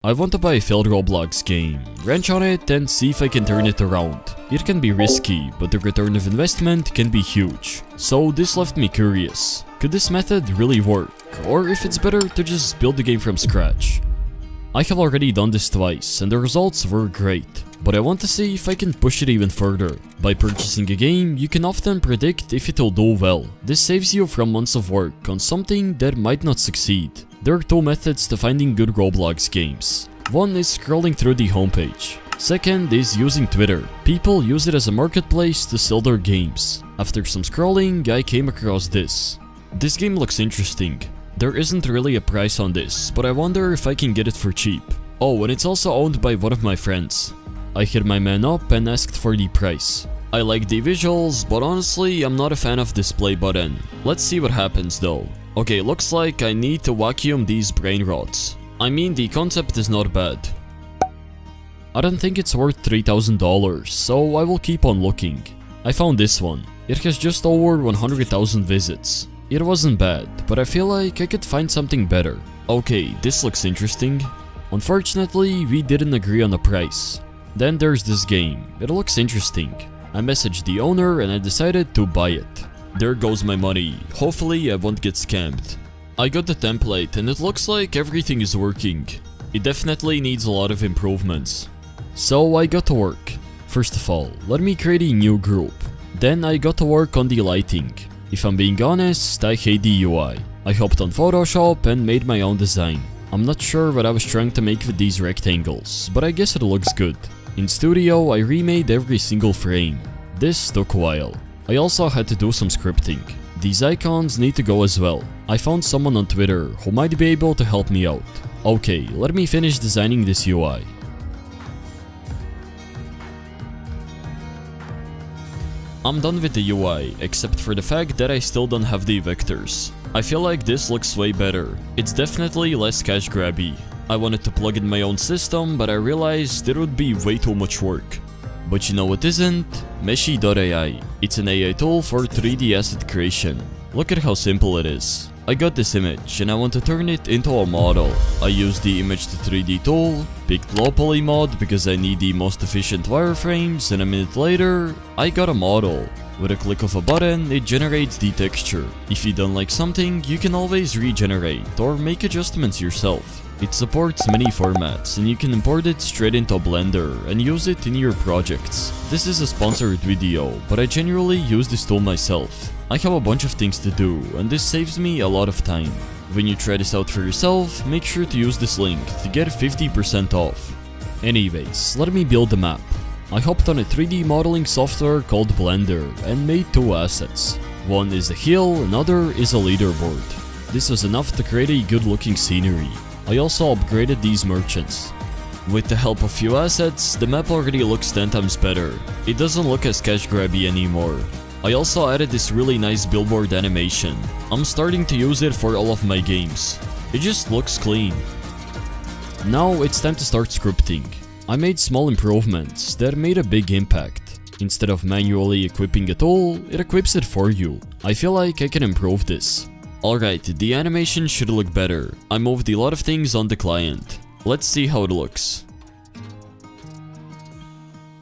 I want to buy a failed Roblox game, wrench on it and see if I can turn it around. It can be risky, but the return of investment can be huge. So this left me curious. Could this method really work? Or if it's better to just build the game from scratch? I have already done this twice and the results were great. But I want to see if I can push it even further. By purchasing a game, you can often predict if it will do well. This saves you from months of work on something that might not succeed. There are two methods to finding good Roblox games. One is scrolling through the homepage. Second is using Twitter. People use it as a marketplace to sell their games. After some scrolling, I came across this. This game looks interesting. There isn't really a price on this, but I wonder if I can get it for cheap. Oh, and it's also owned by one of my friends. I hit my man up and asked for the price. I like the visuals, but honestly, I'm not a fan of this play button. Let's see what happens though. Okay, looks like I need to vacuum these brain rots. I mean, the concept is not bad. I don't think it's worth $3,000, so I will keep on looking. I found this one. It has just over 100,000 visits. It wasn't bad, but I feel like I could find something better. Okay, this looks interesting. Unfortunately, we didn't agree on the price. Then there's this game. It looks interesting. I messaged the owner and I decided to buy it. There goes my money. Hopefully I won't get scammed. I got the template and it looks like everything is working. It definitely needs a lot of improvements. So I got to work. First of all, let me create a new group. Then I got to work on the lighting. If I'm being honest, I hate the UI. I hopped on Photoshop and made my own design. I'm not sure what I was trying to make with these rectangles, but I guess it looks good. In Studio, I remade every single frame. This took a while. I also had to do some scripting. These icons need to go as well. I found someone on Twitter who might be able to help me out. Okay, let me finish designing this UI. I'm done with the UI, except for the fact that I still don't have the vectors. I feel like this looks way better. It's definitely less cash grabby. I wanted to plug in my own system, but I realized it would be way too much work. But you know what isn't? Meshy.ai. It's an AI tool for 3D asset creation. Look at how simple it is. I got this image and I want to turn it into a model. I used the image to 3D tool, picked low poly mod because I need the most efficient wireframes, and a minute later, I got a model. With a click of a button, it generates the texture. If you don't like something, you can always regenerate or make adjustments yourself. It supports many formats and you can import it straight into Blender and use it in your projects. This is a sponsored video, but I genuinely use this tool myself. I have a bunch of things to do and this saves me a lot of time. When you try this out for yourself, make sure to use this link to get 50% off. Anyways, let me build the map. I hopped on a 3D modeling software called Blender and made two assets. One is a hill, another is a leaderboard. This was enough to create a good looking scenery. I also upgraded these merchants. With the help of few assets, the map already looks 10 times better. It doesn't look as cash grabby anymore. I also added this really nice billboard animation. I'm starting to use it for all of my games. It just looks clean. Now it's time to start scripting. I made small improvements that made a big impact. Instead of manually equipping a tool, it equips it for you. I feel like I can improve this. Alright, the animation should look better. I moved a lot of things on the client. Let's see how it looks.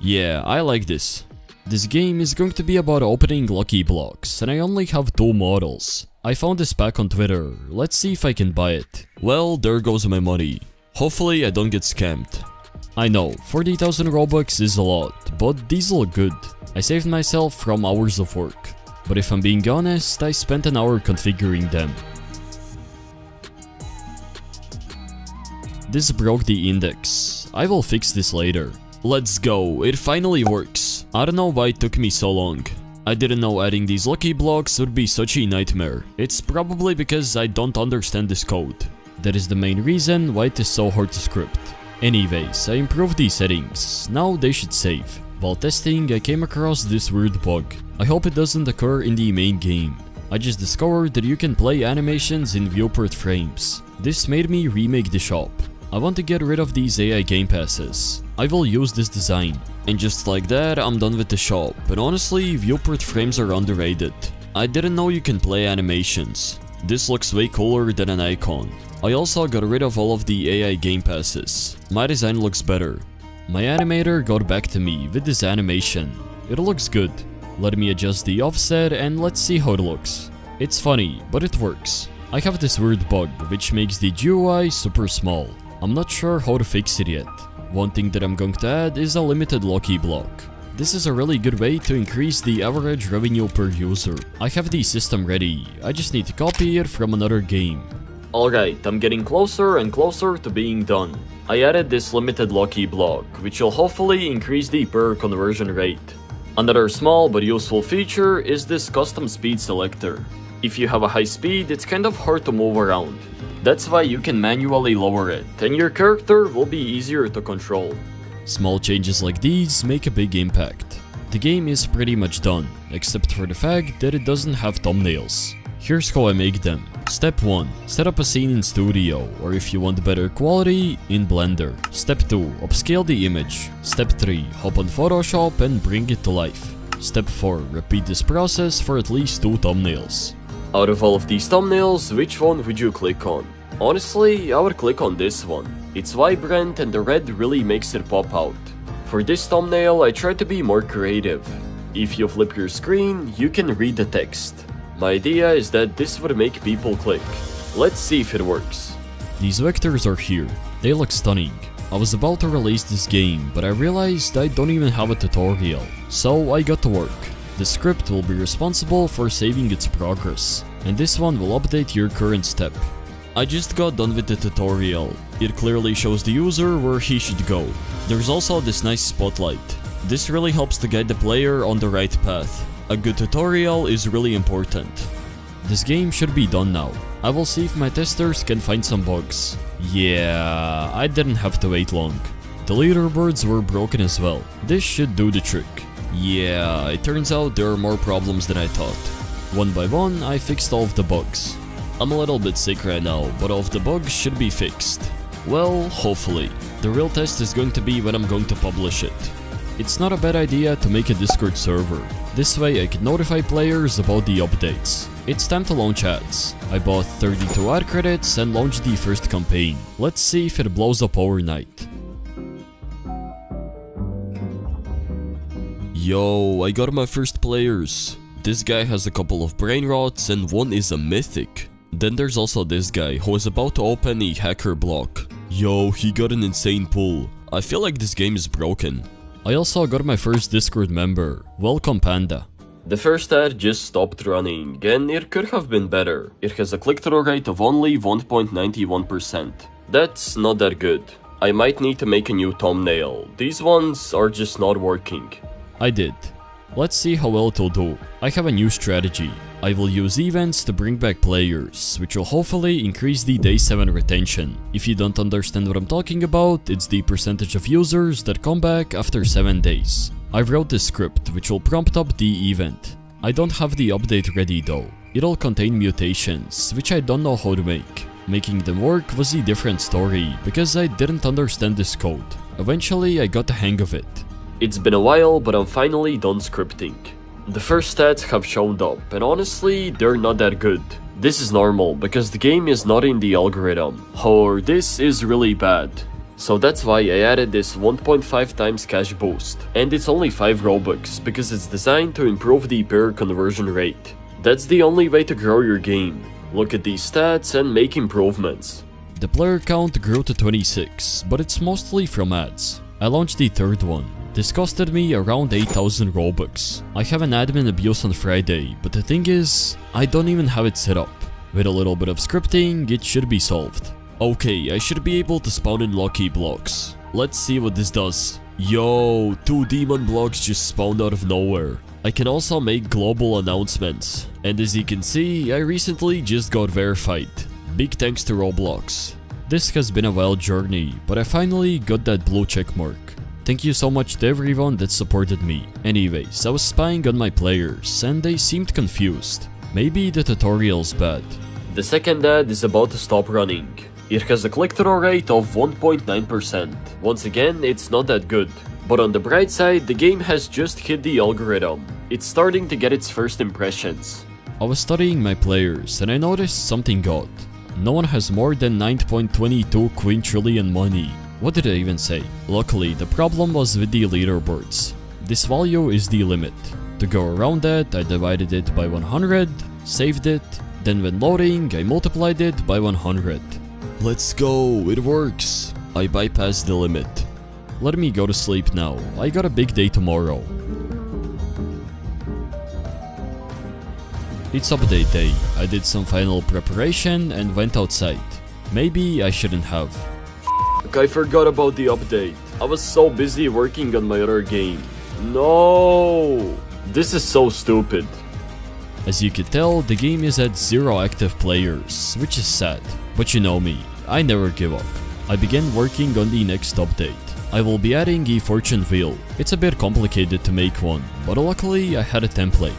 Yeah, I like this. This game is going to be about opening lucky blocks, and I only have two models. I found this pack on Twitter. Let's see if I can buy it. Well, there goes my money. Hopefully I don't get scammed. I know, 40,000 Robux is a lot, but these look good. I saved myself from hours of work. But if I'm being honest, I spent an hour configuring them. This broke the index. I will fix this later. Let's go, it finally works. I don't know why it took me so long. I didn't know adding these lucky blocks would be such a nightmare. It's probably because I don't understand this code. That is the main reason why it is so hard to script. Anyways, I improved these settings. Now they should save. While testing, I came across this weird bug. I hope it doesn't occur in the main game. I just discovered that you can play animations in viewport frames. This made me remake the shop. I want to get rid of these AI game passes. I will use this design. And just like that, I'm done with the shop. But honestly, viewport frames are underrated. I didn't know you can play animations. This looks way cooler than an icon. I also got rid of all of the AI game passes. My design looks better. My animator got back to me with this animation. It looks good. Let me adjust the offset and let's see how it looks. It's funny, but it works. I have this weird bug which makes the GUI super small. I'm not sure how to fix it yet. One thing that I'm going to add is a limited lucky block. This is a really good way to increase the average revenue per user. I have the system ready, I just need to copy it from another game. Alright, I'm getting closer and closer to being done. I added this limited lucky block, which will hopefully increase the per conversion rate. Another small but useful feature is this custom speed selector. If you have a high speed, it's kind of hard to move around. That's why you can manually lower it, and your character will be easier to control. Small changes like these make a big impact. The game is pretty much done, except for the fact that it doesn't have thumbnails. Here's how I make them. Step 1. Set up a scene in Studio, or if you want better quality, in Blender. Step 2. Upscale the image. Step 3. Hop on Photoshop and bring it to life. Step 4. Repeat this process for at least 2 thumbnails. Out of all of these thumbnails, which one would you click on? Honestly, I would click on this one. It's vibrant and the red really makes it pop out. For this thumbnail, I tried to be more creative. If you flip your screen, you can read the text. My idea is that this would make people click. Let's see if it works. These vectors are here. They look stunning. I was about to release this game, but I realized I don't even have a tutorial. So I got to work. The script will be responsible for saving its progress, and this one will update your current step. I just got done with the tutorial. It clearly shows the user where he should go. There's also this nice spotlight. This really helps to guide the player on the right path. A good tutorial is really important. This game should be done now. I will see if my testers can find some bugs. Yeah, I didn't have to wait long. The leaderboards were broken as well. This should do the trick. Yeah, it turns out there are more problems than I thought. One by one, I fixed all of the bugs. I'm a little bit sick right now, but all of the bugs should be fixed. Well, hopefully. The real test is going to be when I'm going to publish it. It's not a bad idea to make a Discord server. This way I can notify players about the updates. It's time to launch ads. I bought 32 ad credits and launched the first campaign. Let's see if it blows up overnight. Yo, I got my first players. This guy has a couple of brain rots and one is a mythic. Then there's also this guy who is about to open a hacker block. Yo, he got an insane pull. I feel like this game is broken. I also got my first Discord member. Welcome Panda. The first ad just stopped running and it could have been better. It has a click-through rate of only 1.91%. That's not that good. I might need to make a new thumbnail. These ones are just not working. I did. Let's see how well it'll do. I have a new strategy. I will use events to bring back players, which will hopefully increase the day 7 retention. If you don't understand what I'm talking about, it's the percentage of users that come back after 7 days. I wrote this script, which will prompt up the event. I don't have the update ready though. It'll contain mutations, which I don't know how to make. Making them work was a different story, because I didn't understand this code. Eventually, I got the hang of it. It's been a while, but I'm finally done scripting. The first stats have shown up, and honestly, they're not that good. This is normal, because the game is not in the algorithm. However, this is really bad. So that's why I added this 1.5 times cash boost. And it's only 5 Robux, because it's designed to improve the per conversion rate. That's the only way to grow your game. Look at these stats and make improvements. The player count grew to 26, but it's mostly from ads. I launched the third one. This costed me around 8,000 Robux. I have an admin abuse on Friday, but the thing is, I don't even have it set up. With a little bit of scripting, it should be solved. Okay, I should be able to spawn in lucky blocks. Let's see what this does. Yo, 2 demon blocks just spawned out of nowhere. I can also make global announcements. And as you can see, I recently just got verified. Big thanks to Roblox. This has been a wild journey, but I finally got that blue check mark. Thank you so much to everyone that supported me. Anyways, I was spying on my players and they seemed confused. Maybe the tutorial's bad. The second ad is about to stop running. It has a click-through rate of 1.9%. Once again, it's not that good. But on the bright side, the game has just hit the algorithm. It's starting to get its first impressions. I was studying my players and I noticed something odd. No one has more than 9.22 quintillion money. What did I even say? Luckily, the problem was with the leaderboards. This value is the limit. To go around that, I divided it by 100, saved it, then when loading, I multiplied it by 100. Let's go, it works. I bypassed the limit. Let me go to sleep now. I got a big day tomorrow. It's update day. I did some final preparation and went outside. Maybe I shouldn't have. I forgot about the update. I was so busy working on my other game. No! This is so stupid. As you can tell, the game is at 0 active players, which is sad. But you know me, I never give up. I began working on the next update. I will be adding a fortune wheel. It's a bit complicated to make one, but luckily I had a template.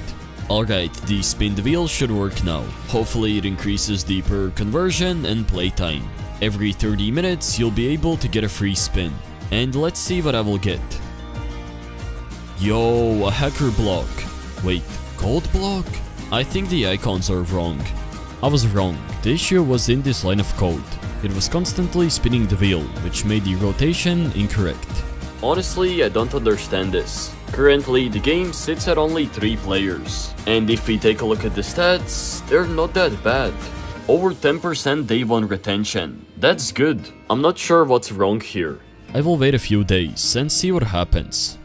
Alright, the spin the wheel should work now. Hopefully it increases the per conversion and playtime. Every 30 minutes you'll be able to get a free spin. And let's see what I will get. Yo, a hacker block. Wait, gold block? I think the icons are wrong. I was wrong. The issue was in this line of code. It was constantly spinning the wheel, which made the rotation incorrect. Honestly, I don't understand this. Currently, the game sits at only 3 players. And if we take a look at the stats, they're not that bad. Over 10% day 1 retention. That's good. I'm not sure what's wrong here. I will wait a few days and see what happens.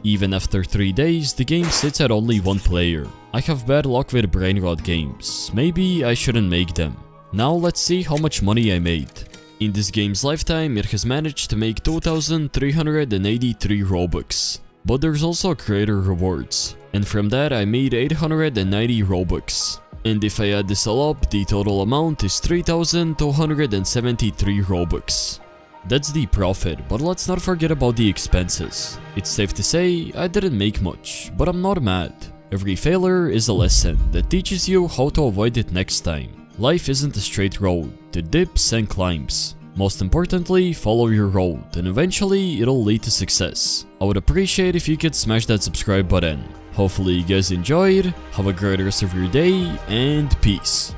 Even after 3 days, the game sits at only 1 player. I have bad luck with brain rot games. Maybe I shouldn't make them. Now let's see how much money I made. In this game's lifetime, it has managed to make 2,383 Robux. But there's also creator rewards. And from that I made 890 Robux. And if I add this all up, the total amount is 3,273 Robux. That's the profit, but let's not forget about the expenses. It's safe to say, I didn't make much, but I'm not mad. Every failure is a lesson that teaches you how to avoid it next time. Life isn't a straight road, it dips and climbs. Most importantly, follow your road, and eventually it'll lead to success. I would appreciate if you could smash that subscribe button. Hopefully you guys enjoyed, have a great rest of your day, and peace.